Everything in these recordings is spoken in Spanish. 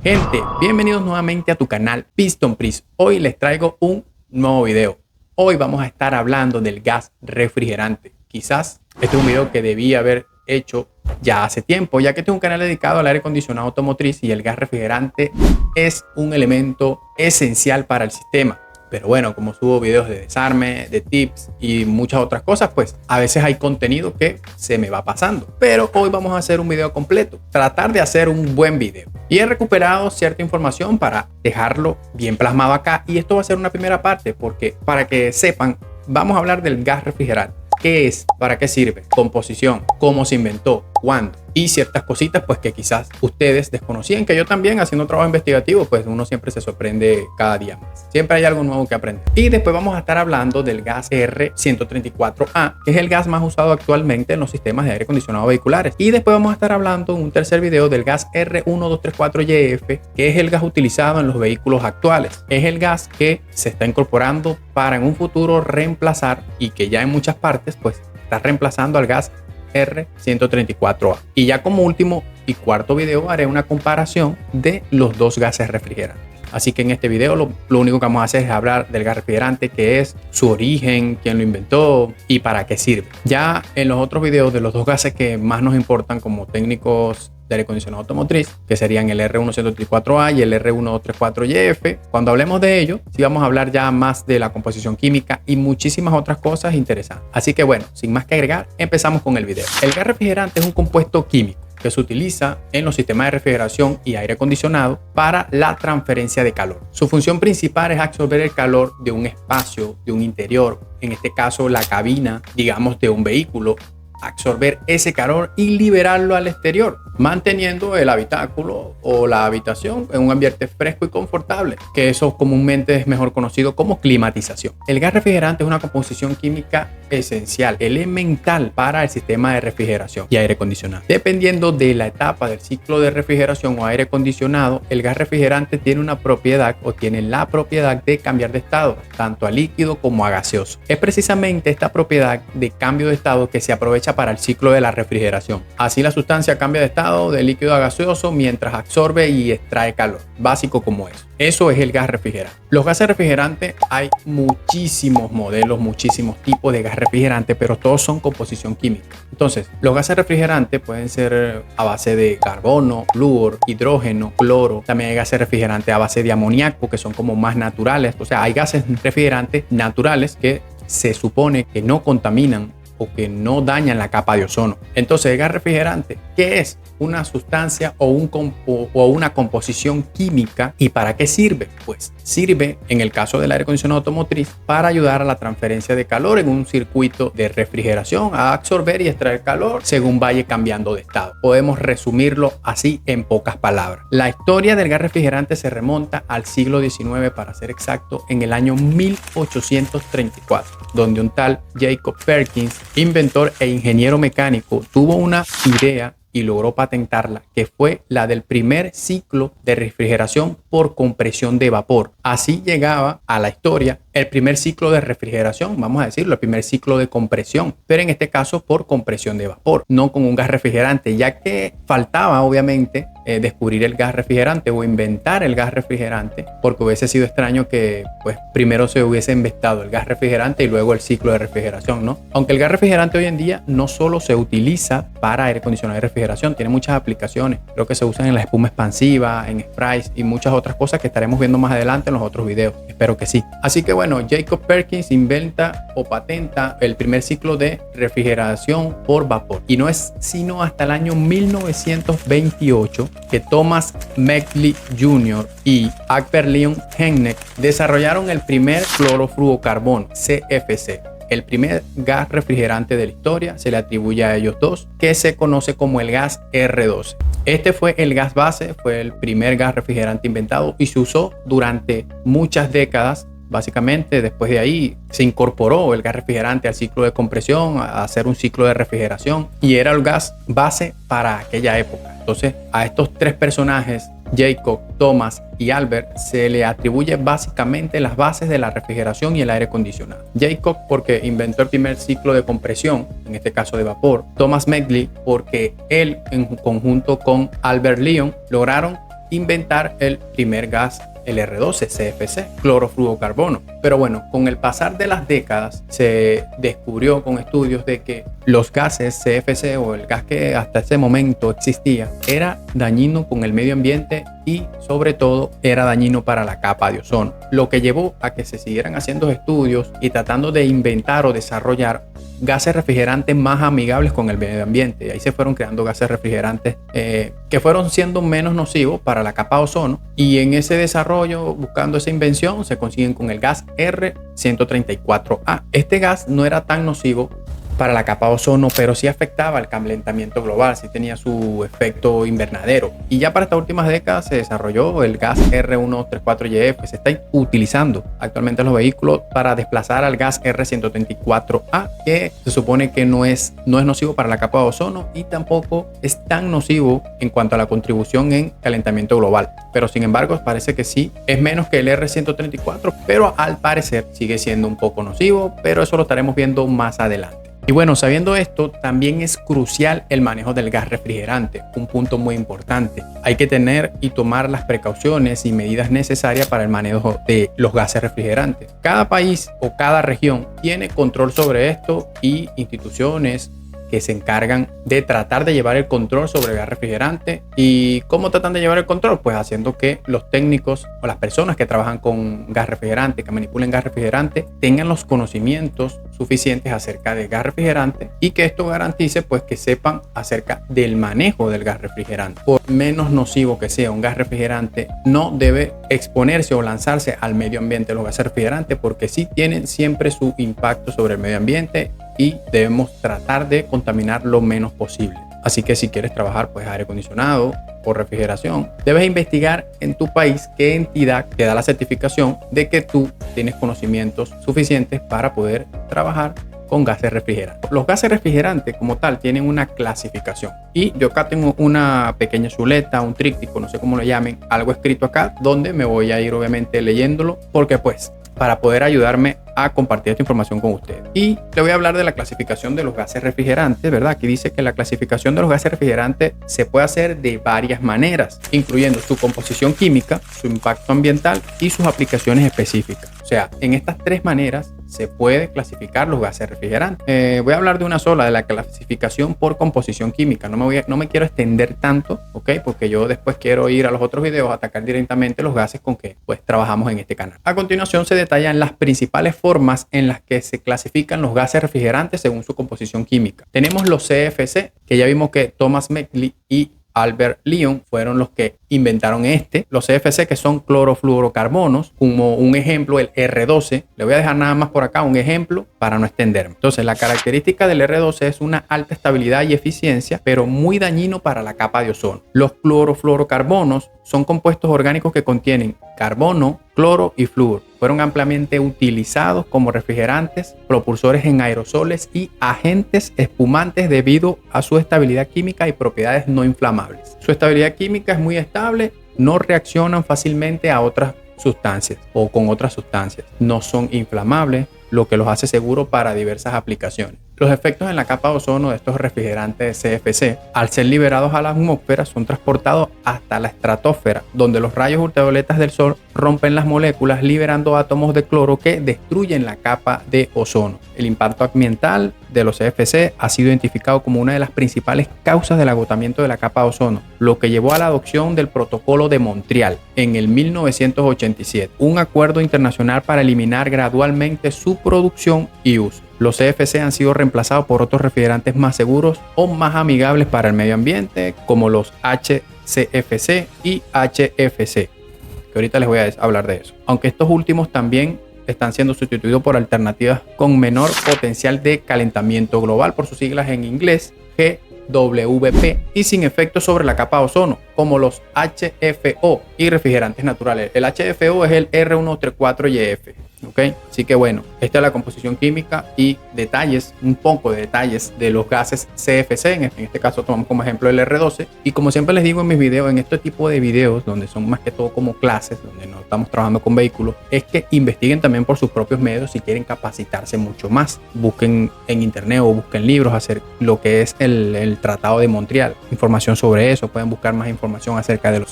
Gente, bienvenidos nuevamente a tu canal Piston Priest. Hoy les traigo un nuevo video. Hoy vamos a estar hablando del gas refrigerante. Quizás este es un video que debí haber hecho ya hace tiempo, ya que este es un canal dedicado al aire acondicionado automotriz y el gas refrigerante es un elemento esencial para el sistema. Pero bueno, como subo videos de desarme, de tips y muchas otras cosas, pues a veces hay contenido que se me va pasando. Pero hoy vamos a hacer un video completo, tratar de hacer un buen video. Y he recuperado cierta información para dejarlo bien plasmado acá. Y esto va a ser una primera parte porque para que sepan, vamos a hablar del gas refrigerante. ¿Qué es? ¿Para qué sirve? Composición, cómo se inventó, cuándo y ciertas cositas pues que quizás ustedes desconocían, que yo también haciendo trabajo investigativo pues uno siempre se sorprende cada día más. Siempre hay algo nuevo que aprender. Y después vamos a estar hablando del gas R134A, que es el gas más usado actualmente en los sistemas de aire acondicionado vehiculares. Y después vamos a estar hablando en un tercer video del gas R1234YF, que es el gas utilizado en los vehículos actuales. Es el gas que se está incorporando para en un futuro reemplazar y que ya en muchas partes pues está reemplazando al gas R134A. Y ya como último y cuarto video haré una comparación de los dos gases refrigerantes. Así que en este video lo único que vamos a hacer es hablar del gas refrigerante, qué es, su origen, quién lo inventó y para qué sirve. Ya en los otros videos de los dos gases que más nos importan como técnicos de aire acondicionado automotriz, que serían el R134A y el R1234YF. Cuando hablemos de ello, sí vamos a hablar ya más de la composición química y muchísimas otras cosas interesantes. Así que bueno, sin más que agregar, empezamos con el video. El gas refrigerante es un compuesto químico que se utiliza en los sistemas de refrigeración y aire acondicionado para la transferencia de calor. Su función principal es absorber el calor de un espacio, de un interior, en este caso la cabina, digamos, de un vehículo, absorber ese calor y liberarlo al exterior, manteniendo el habitáculo o la habitación en un ambiente fresco y confortable, que eso comúnmente es mejor conocido como climatización. El gas refrigerante es una composición química esencial, elemental para el sistema de refrigeración y aire acondicionado. Dependiendo de la etapa del ciclo de refrigeración o aire acondicionado, el gas refrigerante tiene una propiedad o tiene la propiedad de cambiar de estado, tanto a líquido como a gaseoso. Es precisamente esta propiedad de cambio de estado que se aprovecha para el ciclo de la refrigeración. Así la sustancia cambia de estado de líquido a gaseoso mientras absorbe y extrae calor, básico como eso. Eso es el gas refrigerante. Los gases refrigerantes, hay muchísimos modelos, muchísimos tipos de gas refrigerante, pero todos son composición química. Entonces, los gases refrigerantes pueden ser a base de carbono, flúor, hidrógeno, cloro. También hay gases refrigerantes a base de amoníaco, que son como más naturales. O sea, hay gases refrigerantes naturales que se supone que no contaminan o que no dañan la capa de ozono. Entonces, el gas refrigerante, ¿qué es? Una sustancia o una composición química. ¿Y para qué sirve? Pues sirve, en el caso del aire acondicionado automotriz, para ayudar a la transferencia de calor en un circuito de refrigeración, a absorber y extraer calor según vaya cambiando de estado. Podemos resumirlo así en pocas palabras. La historia del gas refrigerante se remonta al siglo XIX, para ser exacto, en el año 1834, donde un tal Jacob Perkins, inventor e ingeniero mecánico, tuvo una idea y logró patentarla, que fue la del primer ciclo de refrigeración por compresión de vapor. Así llegaba a la historia el primer ciclo de refrigeración, vamos a decirlo, el primer ciclo de compresión, pero en este caso por compresión de vapor, no con un gas refrigerante, ya que faltaba obviamente descubrir el gas refrigerante o inventar el gas refrigerante, porque hubiese sido extraño que pues primero se hubiese inventado el gas refrigerante y luego el ciclo de refrigeración, ¿no? Aunque el gas refrigerante hoy en día no solo se utiliza para aire acondicionado y refrigeración, tiene muchas aplicaciones. Creo que se usan en la espuma expansiva, en sprays y muchas otras cosas que estaremos viendo más adelante en los otros videos. Espero que sí. Así que bueno, Jacob Perkins inventa o patenta el primer ciclo de refrigeración por vapor. Y no es sino hasta el año 1928 que Thomas Medley Jr. y Albert Leon Henneck desarrollaron el primer clorofluorocarbono, CFC. El primer gas refrigerante de la historia se le atribuye a ellos dos, que se conoce como el gas R12. Este fue el gas base, fue el primer gas refrigerante inventado y se usó durante muchas décadas. Básicamente, después de ahí se incorporó el gas refrigerante al ciclo de compresión, a hacer un ciclo de refrigeración, y era el gas base para aquella época. Entonces, a estos tres personajes, Jacob, Thomas y Albert, se le atribuye básicamente las bases de la refrigeración y el aire acondicionado. Jacob porque inventó el primer ciclo de compresión, en este caso de vapor. Thomas Medley porque él, en conjunto con Albert Leon, lograron inventar el primer gas, el R12, CFC, clorofluorocarbono. Pero bueno, con el pasar de las décadas se descubrió con estudios de que los gases CFC, o el gas que hasta ese momento existía, era dañino con el medio ambiente y sobre todo era dañino para la capa de ozono, lo que llevó a que se siguieran haciendo estudios y tratando de inventar o desarrollar gases refrigerantes más amigables con el medio ambiente. Y ahí se fueron creando gases refrigerantes que fueron siendo menos nocivos para la capa de ozono, y en ese desarrollo, buscando esa invención, se consiguen con el gas R134a. Este gas no era tan nocivo para la capa de ozono, pero sí afectaba al calentamiento global, sí tenía su efecto invernadero. Y ya para estas últimas décadas se desarrolló el gas R134YF, que se está utilizando actualmente en los vehículos para desplazar al gas R134A, que se supone que no es nocivo para la capa de ozono y tampoco es tan nocivo en cuanto a la contribución en calentamiento global. Pero sin embargo parece que sí es menos que el R134, pero al parecer sigue siendo un poco nocivo, pero eso lo estaremos viendo más adelante. Y bueno, sabiendo esto, también es crucial el manejo del gas refrigerante, un punto muy importante. Hay que tener y tomar las precauciones y medidas necesarias para el manejo de los gases refrigerantes. Cada país o cada región tiene control sobre esto, y instituciones que se encargan de tratar de llevar el control sobre el gas refrigerante. ¿Y cómo tratan de llevar el control? Pues haciendo que los técnicos o las personas que trabajan con gas refrigerante, que manipulen gas refrigerante, tengan los conocimientos suficientes acerca del gas refrigerante, y que esto garantice pues que sepan acerca del manejo del gas refrigerante. Por menos nocivo que sea un gas refrigerante, no debe exponerse o lanzarse al medio ambiente los gases refrigerantes, porque sí tienen siempre su impacto sobre el medio ambiente y debemos tratar de contaminar lo menos posible. Así que si quieres trabajar pues aire acondicionado o refrigeración, debes investigar en tu país qué entidad te da la certificación de que tú tienes conocimientos suficientes para poder trabajar con gases refrigerantes. Los gases refrigerantes como tal tienen una clasificación, y yo acá tengo una pequeña chuleta, un tríptico, no sé cómo lo llamen, algo escrito acá donde me voy a ir obviamente leyéndolo, porque pues para poder ayudarme a compartir esta información con ustedes. Y le voy a hablar de la clasificación de los gases refrigerantes, ¿verdad? Aquí dice que la clasificación de los gases refrigerantes se puede hacer de varias maneras, incluyendo su composición química, su impacto ambiental y sus aplicaciones específicas. O sea, en estas tres maneras se puede clasificar los gases refrigerantes. Voy a hablar de una sola, de la clasificación por composición química. No me quiero extender tanto, ¿ok? Porque yo después quiero ir a los otros videos a atacar directamente los gases con que pues trabajamos en este canal. A continuación se detallan las principales formas en las que se clasifican los gases refrigerantes según su composición química. Tenemos los CFC, que ya vimos que Thomas Meckley y Albert Lyon fueron los que inventaron los CFC, que son clorofluorocarbonos, como un ejemplo el R12. Le voy a dejar nada más por acá un ejemplo para no extenderme. Entonces, la característica del R12 es una alta estabilidad y eficiencia, pero muy dañino para la capa de ozono. Los clorofluorocarbonos son compuestos orgánicos que contienen carbono, cloro y flúor. Fueron ampliamente utilizados como refrigerantes, propulsores en aerosoles y agentes espumantes debido a su estabilidad química y propiedades no inflamables. Su estabilidad química es muy estable, no reaccionan fácilmente a otras sustancias o con otras sustancias. No son inflamables, lo que los hace seguros para diversas aplicaciones. Los efectos en la capa de ozono de estos refrigerantes CFC, al ser liberados a la atmósfera, son transportados hasta la estratosfera, donde los rayos ultravioletas del sol rompen las moléculas, liberando átomos de cloro que destruyen la capa de ozono. El impacto ambiental de los CFC ha sido identificado como una de las principales causas del agotamiento de la capa de ozono, lo que llevó a la adopción del Protocolo de Montreal en el 1987, un acuerdo internacional para eliminar gradualmente su producción y uso. Los CFC han sido reemplazados por otros refrigerantes más seguros o más amigables para el medio ambiente, como los HCFC y HFC, que ahorita les voy a hablar de eso. Aunque estos últimos también están siendo sustituidos por alternativas con menor potencial de calentamiento global, por sus siglas en inglés GWP, y sin efecto sobre la capa de ozono, como los HFO y refrigerantes naturales. El HFO es el R134YF. ¿Ok? Así que bueno, esta es la composición química y detalles, un poco de detalles de los gases CFC. En este caso tomamos como ejemplo el R12. Y como siempre les digo en mis videos, en este tipo de videos donde son más que todo como clases, donde no estamos trabajando con vehículos, es que investiguen también por sus propios medios si quieren capacitarse mucho más. Busquen en internet o busquen libros, hacer lo que es el Tratado de Montreal, información sobre eso. Pueden buscar más información información acerca de los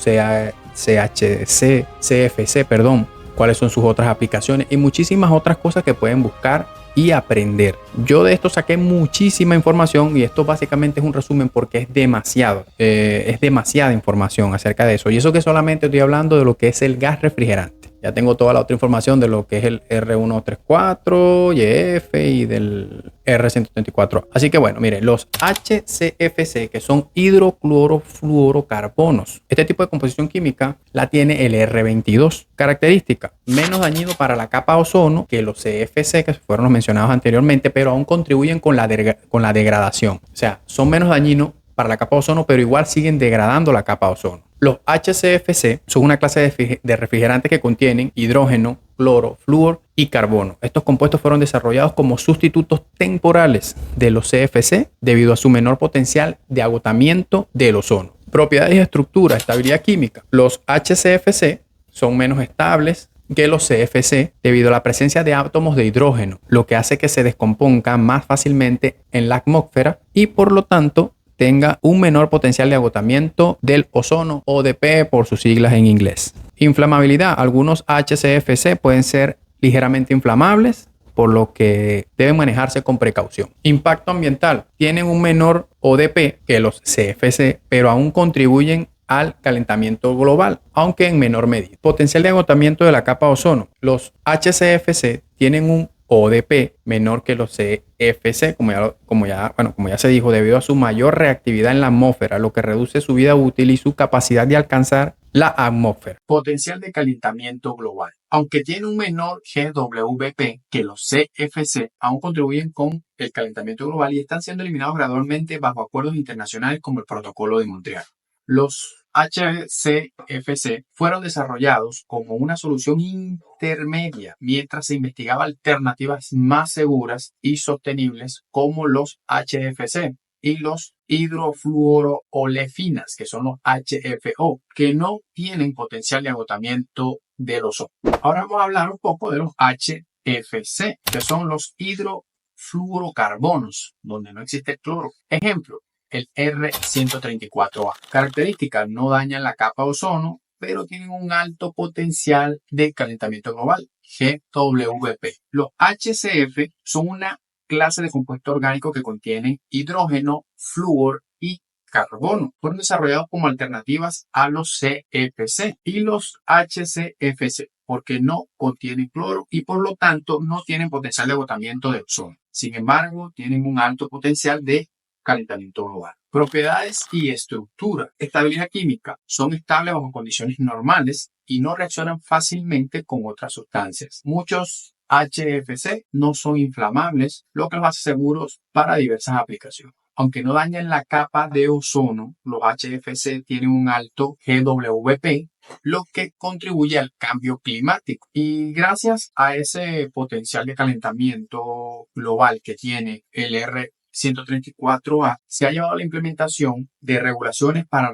CHC, CFC, perdón, cuáles son sus otras aplicaciones y muchísimas otras cosas que pueden buscar y aprender. Yo de esto saqué muchísima información y esto básicamente es un resumen porque es demasiada información acerca de eso. Y eso que solamente estoy hablando de lo que es el gas refrigerante. Ya tengo toda la otra información de lo que es el R134, YF y del R134. Así que bueno, mire, los HCFC, que son hidroclorofluorocarbonos. Este tipo de composición química la tiene el R22. Característica, menos dañino para la capa de ozono que los CFC, que fueron los mencionados anteriormente, pero aún contribuyen con la degradación. O sea, son menos dañinos para la capa de ozono, pero igual siguen degradando la capa de ozono. Los HCFC son una clase de refrigerantes que contienen hidrógeno, cloro, flúor y carbono. Estos compuestos fueron desarrollados como sustitutos temporales de los CFC debido a su menor potencial de agotamiento del ozono. Propiedades y estructura, estabilidad química. Los HCFC son menos estables que los CFC debido a la presencia de átomos de hidrógeno, lo que hace que se descompongan más fácilmente en la atmósfera y por lo tanto tenga un menor potencial de agotamiento del ozono, ODP por sus siglas en inglés. Inflamabilidad. Algunos HCFC pueden ser ligeramente inflamables, por lo que deben manejarse con precaución. Impacto ambiental. Tienen un menor ODP que los CFC, pero aún contribuyen al calentamiento global, aunque en menor medida. Potencial de agotamiento de la capa de ozono. Los HCFC tienen un ODP menor que los CFC, como ya se dijo, debido a su mayor reactividad en la atmósfera, lo que reduce su vida útil y su capacidad de alcanzar la atmósfera. Potencial de calentamiento global. Aunque tiene un menor GWP que los CFC, aún contribuyen con el calentamiento global y están siendo eliminados gradualmente bajo acuerdos internacionales como el Protocolo de Montreal. Los HCFC fueron desarrollados como una solución intermedia mientras se investigaba alternativas más seguras y sostenibles como los HFC y los hidrofluorolefinas, que son los HFO, que no tienen potencial de agotamiento del ozono. Ahora vamos a hablar un poco de los HFC, que son los hidrofluorocarbonos, donde no existe cloro. Ejemplo, el R134A. Características: no dañan la capa de ozono, pero tienen un alto potencial de calentamiento global, GWP. Los HCF son una clase de compuesto orgánico que contienen hidrógeno, flúor y carbono. Fueron desarrollados como alternativas a los CFC y los HCFC porque no contienen cloro y por lo tanto no tienen potencial de agotamiento de ozono. Sin embargo, tienen un alto potencial de calentamiento global. Propiedades y estructura. Estabilidad química. Son estables bajo condiciones normales y no reaccionan fácilmente con otras sustancias. Muchos HFC no son inflamables, lo que los hace seguros para diversas aplicaciones. Aunque no dañan la capa de ozono, los HFC tienen un alto GWP, lo que contribuye al cambio climático. Y gracias a ese potencial de calentamiento global que tiene el R134A, se ha llevado a la implementación de regulaciones para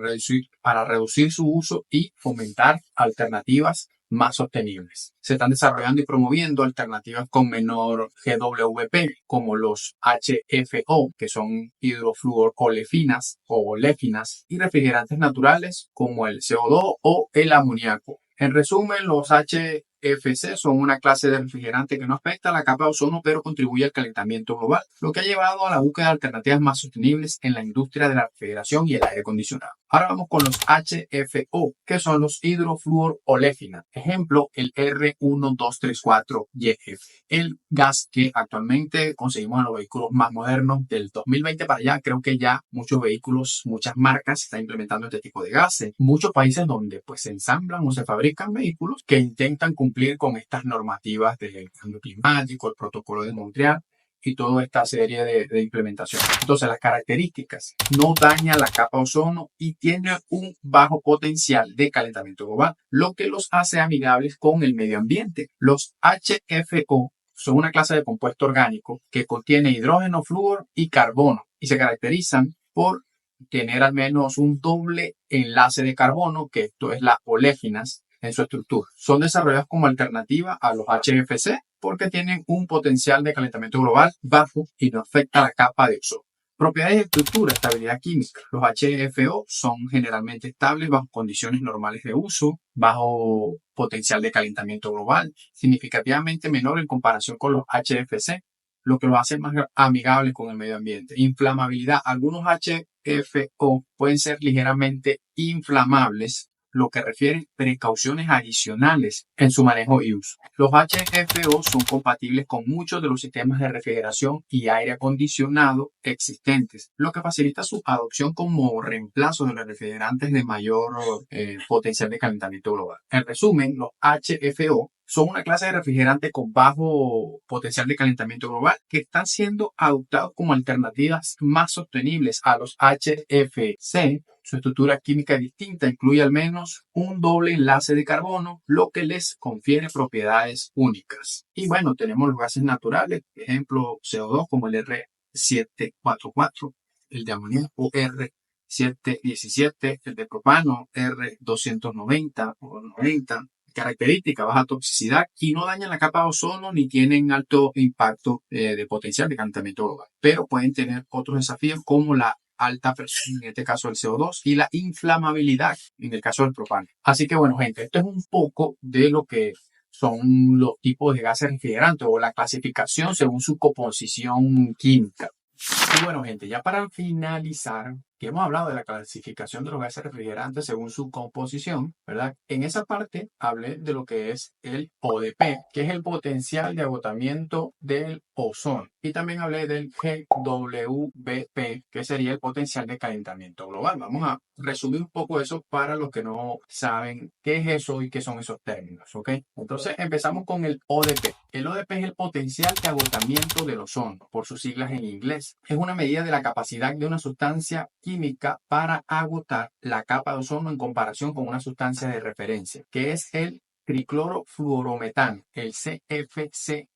reducir su uso y fomentar alternativas más sostenibles. Se están desarrollando y promoviendo alternativas con menor GWP, como los HFO, que son hidrofluorolefinas o olefinas, y refrigerantes naturales como el CO2 o el amoníaco. En resumen, los HFC son una clase de refrigerante que no afecta a la capa de ozono, pero contribuye al calentamiento global, lo que ha llevado a la búsqueda de alternativas más sostenibles en la industria de la refrigeración y el aire acondicionado. Ahora vamos con los HFO, que son los hidrofluorolefinas. Ejemplo, el R1234YF, el gas que actualmente conseguimos en los vehículos más modernos del 2020 para allá. Creo que ya muchos vehículos, muchas marcas están implementando este tipo de gases. Muchos países donde pues se ensamblan o se fabrican vehículos que intentan cumplir con estas normativas del cambio climático, el Protocolo de Montreal y toda esta serie de implementaciones. Entonces, las características: no daña la capa de ozono y tiene un bajo potencial de calentamiento global, lo que los hace amigables con el medio ambiente. Los HFO son una clase de compuesto orgánico que contiene hidrógeno, flúor y carbono y se caracterizan por tener al menos un doble enlace de carbono, que esto es las olefinas, en su estructura. Son desarrollados como alternativa a los HFC porque tienen un potencial de calentamiento global bajo y no afecta la capa de ozono. Propiedades de estructura, estabilidad química. Los HFO son generalmente estables bajo condiciones normales de uso, bajo potencial de calentamiento global, significativamente menor en comparación con los HFC, lo que los hace más amigables con el medio ambiente. Inflamabilidad. Algunos HFO pueden ser ligeramente inflamables, lo que refiere precauciones adicionales en su manejo y uso. Los HFO son compatibles con muchos de los sistemas de refrigeración y aire acondicionado existentes, lo que facilita su adopción como reemplazo de los refrigerantes de mayor potencial de calentamiento global. En resumen, los HFO son una clase de refrigerante con bajo potencial de calentamiento global que están siendo adoptados como alternativas más sostenibles a los HFC. Su estructura química distinta incluye al menos un doble enlace de carbono, lo que les confiere propiedades únicas. Y bueno, tenemos los gases naturales, por ejemplo, CO2 como el R744, el de amoníaco R717, el de propano R290 o 90. Característica, baja toxicidad y no dañan la capa de ozono ni tienen alto impacto de potencial de calentamiento global. Pero pueden tener otros desafíos como la alta presión, en este caso el CO2, y la inflamabilidad, en el caso del propano. Así que bueno, gente, esto es un poco de lo que son los tipos de gases refrigerantes o la clasificación según su composición química. Y bueno, gente, ya para finalizar, que hemos hablado de la clasificación de los gases refrigerantes según su composición, ¿verdad? En esa parte hablé de lo que es el ODP, que es el potencial de agotamiento del ozono. Y también hablé del GWP, que sería el potencial de calentamiento global. Vamos a resumir un poco eso para los que no saben qué es eso y qué son esos términos, ¿ok? Entonces empezamos con el ODP. El ODP es el potencial de agotamiento del ozono, por sus siglas en inglés. Es una medida de la capacidad de una sustancia química para agotar la capa de ozono en comparación con una sustancia de referencia, que es el triclorofluorometano, el CFC-11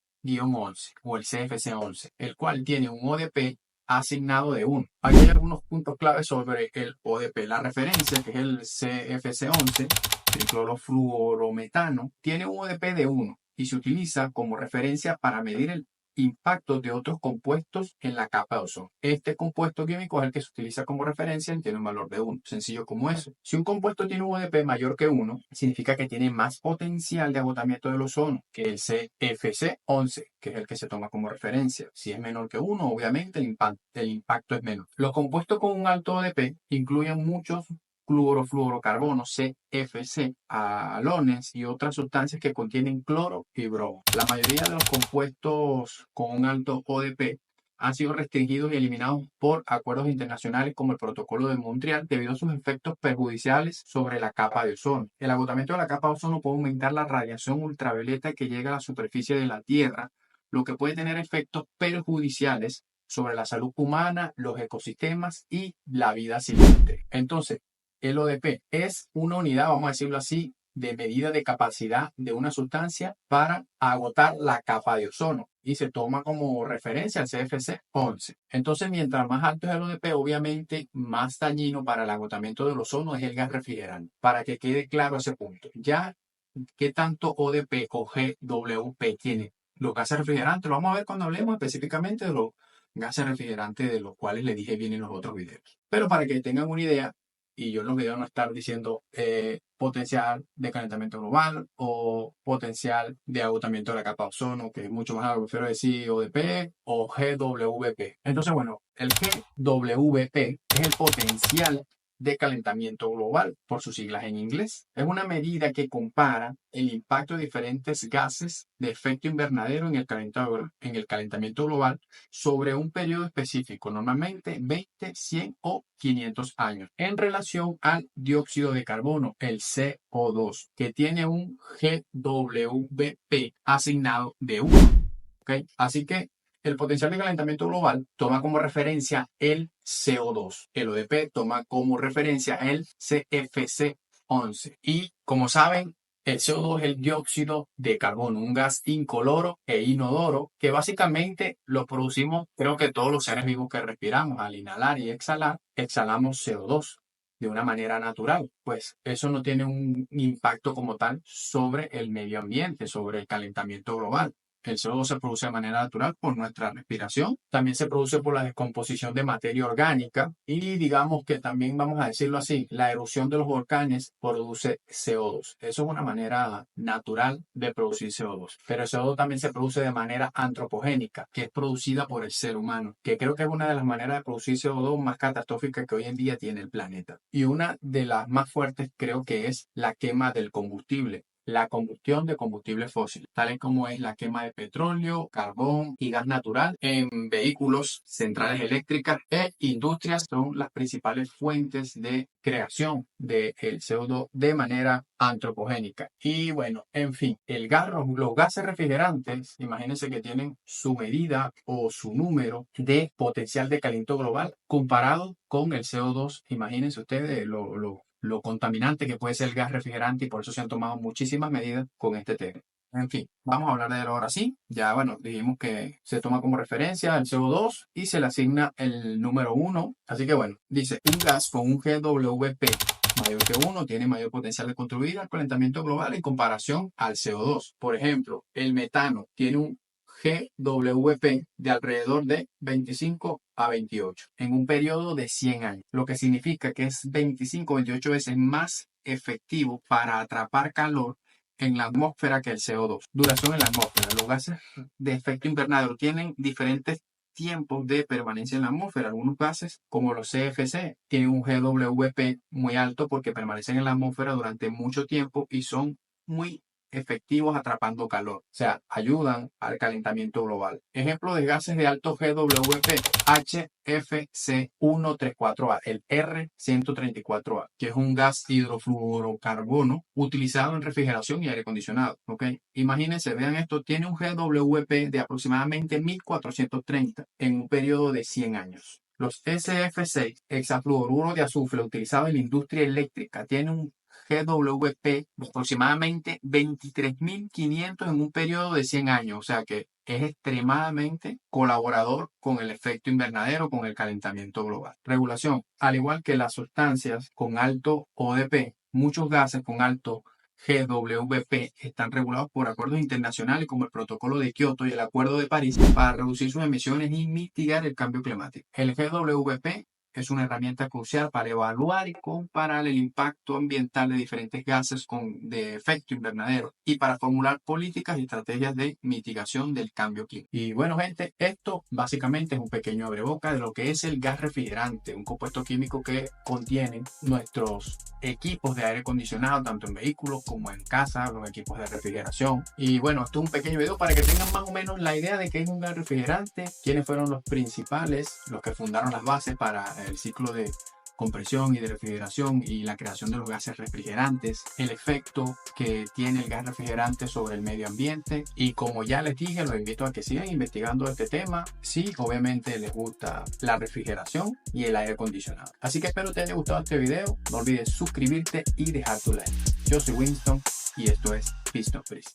o el CFC-11, el cual tiene un ODP asignado de 1. Aquí hay algunos puntos claves sobre el ODP. La referencia, que es el CFC-11, triclorofluorometano, tiene un ODP de 1 y se utiliza como referencia para medir el impacto de otros compuestos en la capa de ozono. Este compuesto químico es el que se utiliza como referencia y tiene un valor de 1, sencillo como eso. Si un compuesto tiene un ODP mayor que 1, significa que tiene más potencial de agotamiento del ozono que el CFC-11, que es el que se toma como referencia. Si es menor que 1, obviamente el impacto es menor. Los compuestos con un alto ODP incluyen muchos clorofluorocarbonos, CFC, halones y otras sustancias que contienen cloro y bromo. La mayoría de los compuestos con un alto ODP han sido restringidos y eliminados por acuerdos internacionales como el Protocolo de Montreal debido a sus efectos perjudiciales sobre la capa de ozono. El agotamiento de la capa de ozono puede aumentar la radiación ultravioleta que llega a la superficie de la Tierra, lo que puede tener efectos perjudiciales sobre la salud humana, los ecosistemas y la vida silvestre. Entonces, el ODP es una unidad, vamos a decirlo así, de medida de capacidad de una sustancia para agotar la capa de ozono y se toma como referencia al CFC-11. Entonces, mientras más alto es el ODP, obviamente más dañino para el agotamiento del ozono es el gas refrigerante. Para que quede claro ese punto. Ya, ¿qué tanto ODP o GWP tiene los gases refrigerantes? Lo vamos a ver cuando hablemos específicamente de los gases refrigerantes de los cuales les dije bien en los otros videos. Pero para que tengan una idea, y yo en los videos no estar diciendo potencial de calentamiento global o potencial de agotamiento de la capa de ozono, que es mucho más algo, prefiero decir ODP o GWP. Entonces, bueno, el GWP es el potencial de calentamiento global, por sus siglas en inglés. Es una medida que compara el impacto de diferentes gases de efecto invernadero en el calentamiento global sobre un periodo específico, normalmente 20, 100 o 500 años, en relación al dióxido de carbono, el CO2, que tiene un GWP asignado de 1. ¿Okay? Así que el potencial de calentamiento global toma como referencia el CO2. El ODP toma como referencia el CFC-11. Y como saben, el CO2 es el dióxido de carbono, un gas incoloro e inodoro que básicamente lo producimos, creo que todos los seres vivos que respiramos. Al inhalar y exhalar, exhalamos CO2 de una manera natural. Pues eso no tiene un impacto como tal sobre el medio ambiente, sobre el calentamiento global. El CO2 se produce de manera natural por nuestra respiración. También se produce por la descomposición de materia orgánica. Y digamos que también, vamos a decirlo así, la erupción de los volcanes produce CO2. Eso es una manera natural de producir CO2. Pero el CO2 también se produce de manera antropogénica, que es producida por el ser humano, que creo que es una de las maneras de producir CO2 más catastróficas que hoy en día tiene el planeta. Y una de las más fuertes creo que es la quema del combustible. La combustión de combustibles fósiles, tales como es la quema de petróleo, carbón y gas natural en vehículos, centrales eléctricas e industrias, son las principales fuentes de creación del CO2 de manera antropogénica. Y bueno, en fin, los gases refrigerantes, imagínense que tienen su medida o su número de potencial de calentamiento global comparado con el CO2. Imagínense ustedes lo contaminante que puede ser el gas refrigerante, y por eso se han tomado muchísimas medidas con este tema. En fin, vamos a hablar de él ahora sí. Ya, bueno, dijimos que se toma como referencia el CO2 y se le asigna el número 1. Así que bueno, dice, un gas con un GWP mayor que 1 tiene mayor potencial de contribuir al calentamiento global en comparación al CO2. Por ejemplo, el metano tiene un GWP de alrededor de 25 a 28 en un periodo de 100 años, lo que significa que es 25 o 28 veces más efectivo para atrapar calor en la atmósfera que el CO2. Duración en la atmósfera. Los gases de efecto invernadero tienen diferentes tiempos de permanencia en la atmósfera. Algunos gases, como los CFC, tienen un GWP muy alto porque permanecen en la atmósfera durante mucho tiempo y son muy efectivos atrapando calor, o sea, ayudan al calentamiento global. Ejemplo de gases de alto GWP, HFC 134A, el R134A, que es un gas hidrofluorocarbono utilizado en refrigeración y aire acondicionado. ¿Ok? Imagínense, vean esto, tiene un GWP de aproximadamente 1430 en un periodo de 100 años. Los SF6, hexafluoruro de azufre, utilizado en la industria eléctrica, tienen un GWP de aproximadamente 23.500 en un periodo de 100 años, o sea que es extremadamente colaborador con el efecto invernadero, con el calentamiento global. Regulación. Al igual que las sustancias con alto ODP, muchos gases con alto GWP están regulados por acuerdos internacionales como el Protocolo de Kioto y el Acuerdo de París para reducir sus emisiones y mitigar el cambio climático. El GWP es una herramienta crucial para evaluar y comparar el impacto ambiental de diferentes gases de efecto invernadero y para formular políticas y estrategias de mitigación del cambio climático. Y bueno, gente, esto básicamente es un pequeño abrebocas de lo que es el gas refrigerante, un compuesto químico que contienen nuestros equipos de aire acondicionado, tanto en vehículos como en casa, los equipos de refrigeración. Y bueno, esto es un pequeño video para que tengan más o menos la idea de qué es un gas refrigerante, quiénes fueron los principales, los que fundaron las bases para el ciclo de compresión y de refrigeración y la creación de los gases refrigerantes, el efecto que tiene el gas refrigerante sobre el medio ambiente. Y como ya les dije, los invito a que sigan investigando este tema si obviamente les gusta la refrigeración y el aire acondicionado. Así que espero te haya gustado este video. No olvides suscribirte y dejar tu like. Yo soy Winston y esto es Piston Freeze.